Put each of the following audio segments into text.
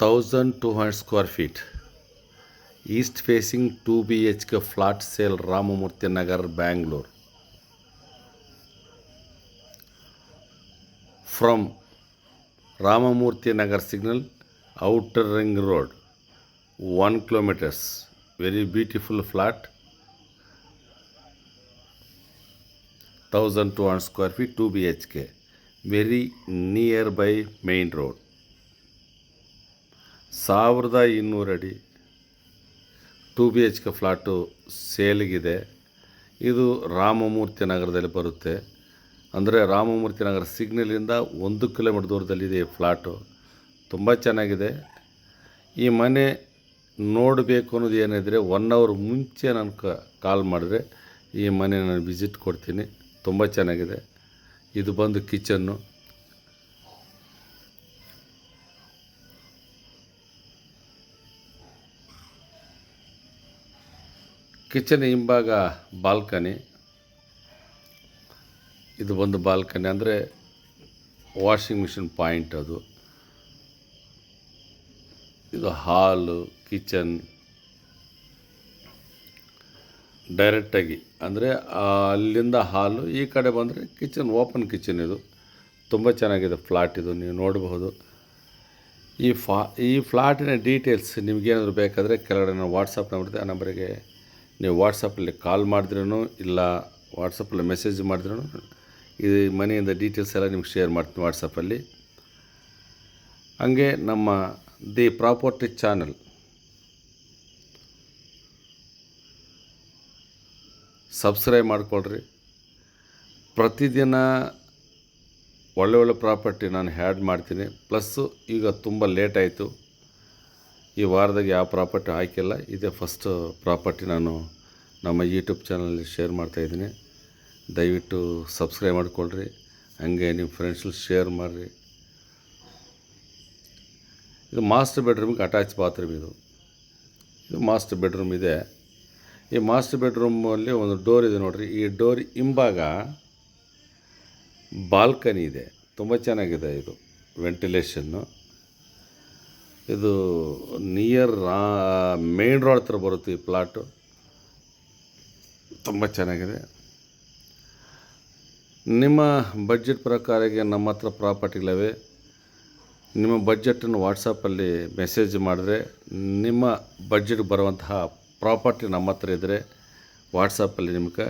1200 square feet, east facing 2 BHK flat sale, Ramamurthy Nagar, Bangalore. From Ramamurthy Nagar signal, outer ring road, 1 kilometers. Very beautiful flat, 1200 square feet, 2 BHK. Very nearby main road. 1200 ಅಡಿ 2 BHK flat ಸೇಲ್ಗಿದೆ. ಇದು ರಾಮಮೂರ್ತಿ ನಗರದಲ್ಲಿ ಬರುತ್ತೆ. ಅಂದರೆ Ramamurthy Nagar ಸಿಗ್ನಲಿಂದ 1 kilometre ದೂರದಲ್ಲಿದೆ ಈ flat. ತುಂಬ ಚೆನ್ನಾಗಿದೆ. ಈ ಮನೆ ನೋಡಬೇಕು ಅನ್ನೋದು ಏನಿದ್ರೆ 1 ಅವರ್ ಮುಂಚೆ ನಾನು ಕಾಲ್ ಮಾಡಿದ್ರೆ ಈ ಮನೆ ನಾನು ವಿಸಿಟ್ ಕೊಡ್ತೀನಿ. ತುಂಬ ಚೆನ್ನಾಗಿದೆ. ಇದು ಬಂದು ಕಿಚನ್ನು. ಕಿಚನ್ ಹಿಂಭಾಗ ಬಾಲ್ಕನಿ. ಇದು ಬಂದು ಬಾಲ್ಕನಿ ಅಂದರೆ ವಾಷಿಂಗ್ ಮಿಷಿನ್ ಪಾಯಿಂಟ್ ಅದು. ಇದು ಹಾಲು, ಕಿಚನ್ ಡೈರೆಕ್ಟಾಗಿ ಅಂದರೆ ಅಲ್ಲಿಂದ ಹಾಲು, ಈ ಕಡೆ ಬಂದರೆ ಕಿಚನ್, ಓಪನ್ ಕಿಚನ್. ಇದು ತುಂಬ ಚೆನ್ನಾಗಿದೆ ಫ್ಲಾಟ್. ಇದು ನೀವು ನೋಡಬಹುದು. ಈ ಫ್ಲಾಟಿನ ಡೀಟೇಲ್ಸ್ ನಿಮಗೇನಾದರೂ ಬೇಕಾದರೆ ಕೆಳಗಡೆ ನಾನು ವಾಟ್ಸಪ್ ನಂಬರ್, ಆ ನಂಬರಿಗೆ ನೀವು ವಾಟ್ಸಪ್ಪಲ್ಲಿ ಕಾಲ್ ಮಾಡಿದ್ರೂ ಇಲ್ಲ ವಾಟ್ಸಪ್ಪಲ್ಲಿ ಮೆಸೇಜ್ ಮಾಡಿದ್ರೂ ಈ ಮನೆಯಿಂದ ಡೀಟೇಲ್ಸ್ ಎಲ್ಲ ನಿಮ್ಗೆ ಶೇರ್ ಮಾಡ್ತೀನಿ ವಾಟ್ಸಪ್ಪಲ್ಲಿ. ಹಂಗೆ ನಮ್ಮ ದಿ ಪ್ರಾಪರ್ಟಿ ಚಾನಲ್ ಸಬ್ಸ್ಕ್ರೈಬ್ ಮಾಡಿಕೊಳ್ರಿ. ಪ್ರತಿದಿನ ಒಳ್ಳೆ ಪ್ರಾಪರ್ಟಿ ನಾನು ಹ್ಯಾಡ್ ಮಾಡ್ತೀನಿ. ಪ್ಲಸ್ಸು ಈಗ ತುಂಬ ಲೇಟ್ ಆಯಿತು, ಈ ವಾರದಾಗ ಯಾವ ಪ್ರಾಪರ್ಟಿ ಹಾಕಿಲ್ಲ. ಇದೇ ಫಸ್ಟ್ ಪ್ರಾಪರ್ಟಿ ನಾನು ನಮ್ಮ ಯೂಟ್ಯೂಬ್ ಚಾನಲಲ್ಲಿ ಶೇರ್ ಮಾಡ್ತಾಯಿದ್ದೀನಿ. ದಯವಿಟ್ಟು ಸಬ್ಸ್ಕ್ರೈಬ್ ಮಾಡಿಕೊಳ್ರಿ. ಹಾಗೆ ನಿಮ್ಮ ಫ್ರೆಂಡ್ಸಲ್ಲಿ ಶೇರ್ ಮಾಡಿರಿ. ಇದು ಮಾಸ್ಟರ್ ಬೆಡ್ರೂಮಿಗೆ ಅಟ್ಯಾಚ್ ಬಾತ್ರೂಮ್. ಇದು ಮಾಸ್ಟರ್ ಬೆಡ್ರೂಮ್ ಇದೆ. ಈ ಮಾಸ್ಟರ್ ಬೆಡ್ರೂಮಲ್ಲಿ ಒಂದು ಡೋರ್ ಇದೆ ನೋಡಿರಿ. ಈ ಡೋರ್ ಹಿಂಭಾಗ ಬಾಲ್ಕನಿ ಇದೆ. ತುಂಬ ಚೆನ್ನಾಗಿದೆ. ಇದು ವೆಂಟಿಲೇಷನ್ನು. ಇದು ನಿಯರ್ ಮೇನ್ ರೋಡ್ ಹತ್ರ ಬರುತ್ತೆ ಈ ಪ್ಲಾಟು. ತುಂಬ ಚೆನ್ನಾಗಿದೆ. ನಿಮ್ಮ ಬಡ್ಜೆಟ್ ಪ್ರಕಾರಕ್ಕೆ ನಮ್ಮ ಹತ್ರ ಪ್ರಾಪರ್ಟಿಗಳಿವೆ. ನಿಮ್ಮ ಬಡ್ಜೆಟನ್ನು ವಾಟ್ಸಪ್ಪಲ್ಲಿ ಮೆಸೇಜ್ ಮಾಡಿದ್ರೆ ನಿಮ್ಮ ಬಡ್ಜೆಟ್ಗೆ ಬರುವಂತಹ ಪ್ರಾಪರ್ಟಿ ನಮ್ಮ ಹತ್ರ ಇದ್ದರೆ ವಾಟ್ಸಪ್ಪಲ್ಲಿ ನಿಮ್ಗೆ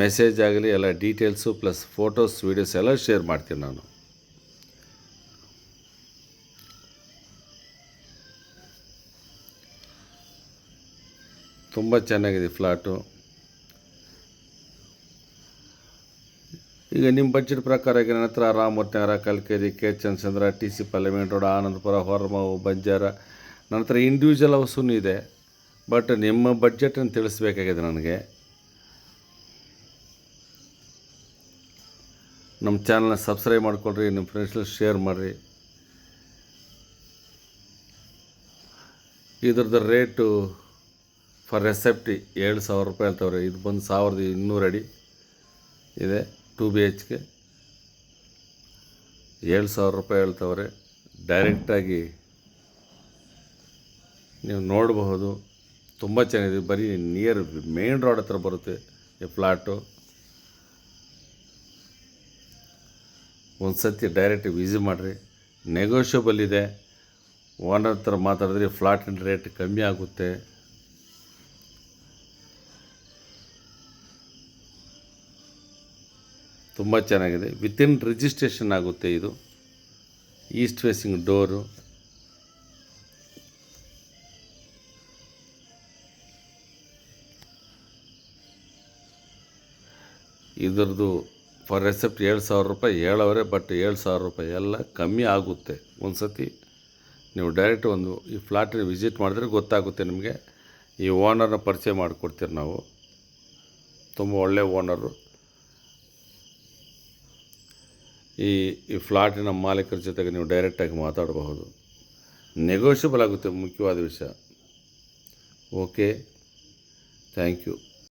ಮೆಸೇಜ್ ಆಗಲಿ ಎಲ್ಲ ಡೀಟೇಲ್ಸು ಪ್ಲಸ್ ಫೋಟೋಸ್, ವೀಡಿಯೋಸ್ ಎಲ್ಲ ಶೇರ್ ಮಾಡ್ತೀನಿ ನಾನು. ತುಂಬ ಚೆನ್ನಾಗಿದೆ ಫ್ಲಾಟು. ಈಗ ನಿಮ್ಮ ಬಡ್ಜೆಟ್ ಪ್ರಕಾರ ಈಗ ನನ್ನ ಹತ್ರ ರಾಮಮೂರ್ತಿ ನಗರ, ಕಲ್ಕೇರಿ, ಕೆ ಚಂದ್ರ, TC parliament road, Anandapura, Horamavu, Banjara, ನನ್ನ ಹತ್ರ ಇಂಡಿವಿಜುವಲ್ ಹೌಸೂ ಇದೆ. ಬಟ್ ನಿಮ್ಮ ಬಡ್ಜೆಟನ್ನು ತಿಳಿಸ್ಬೇಕಾಗಿದೆ ನನಗೆ. ನಮ್ಮ ಚಾನಲ್ನ ಸಬ್ಸ್ಕ್ರೈಬ್ ಮಾಡಿಕೊಳ್ರಿ, ನಿಮ್ಮ ಫ್ರೆಂಡ್ಸಲ್ಲಿ ಶೇರ್ ಮಾಡಿರಿ. ಇದ್ರದ್ದು ರೇಟು ಫಾರ್ ರೆಸೆಪ್ಟಿ 7,000 ರೂಪಾಯಿ ಹೇಳ್ತವ್ರೆ. ಇದು ಬಂದು 1200 ಅಡಿ ಇದೆ. 2 BHK 7,000 ರೂಪಾಯಿ ಹೇಳ್ತವ್ರೆ. ಡೈರೆಕ್ಟಾಗಿ ನೀವು ನೋಡಬಹುದು. ತುಂಬ ಚೆನ್ನಾಗಿದೆ. ಬರೀ ನಿಯರ್ ಮೇನ್ ರೋಡ್ ಹತ್ರ ಬರುತ್ತೆ ಈ ಫ್ಲಾಟು. ಒಂದು ಸತಿ ಡೈರೆಕ್ಟ್ ವಿಸಿಟ್ ಮಾಡಿರಿ. ನೆಗೋಷಿಯಬಲ್ ಇದೆ. ಓನರ್ ಹತ್ರ ಮಾತಾಡಿದ್ರೆ ಫ್ಲಾಟಿನ ರೇಟ್ ಕಮ್ಮಿ ಆಗುತ್ತೆ. ತುಂಬ ಚೆನ್ನಾಗಿದೆ. ವಿತಿನ್ ರಿಜಿಸ್ಟ್ರೇಷನ್ ಆಗುತ್ತೆ. ಇದು ಈಸ್ಟ್ ಫೇಸಿಂಗ್ ಡೋರು. ಇದರದ್ದು ಫಾರ್ ರೆಸೆಪ್ಟ್ 7,000 ರೂಪಾಯಿ ಹೇಳವ್ರೆ. ಬಟ್ 7,000 ರೂಪಾಯಿ ಎಲ್ಲ ಕಮ್ಮಿ ಆಗುತ್ತೆ. ಒಂದು ಸತಿ ನೀವು ಡೈರೆಕ್ಟ್ ಈ ಫ್ಲಾಟಿನ ವಿಸಿಟ್ ಮಾಡಿದ್ರೆ ಗೊತ್ತಾಗುತ್ತೆ ನಿಮಗೆ. ಈ ಓನರ್ನ ಪರಿಚಯ ಮಾಡಿಕೊಡ್ತೀವಿ ನಾವು. ತುಂಬ ಒಳ್ಳೆಯ ಓನರು. ಈ ಫ್ಲಾಟಿನ ಮಾಲೀಕರ ಜೊತೆಗೆ ನೀವು ಡೈರೆಕ್ಟಾಗಿ ಮಾತಾಡಬಹುದು. ನೆಗೋಷಿಯಬಲ್ ಆಗುತ್ತೆ, ಮುಖ್ಯವಾದ ವಿಷಯ. Okay, thank you.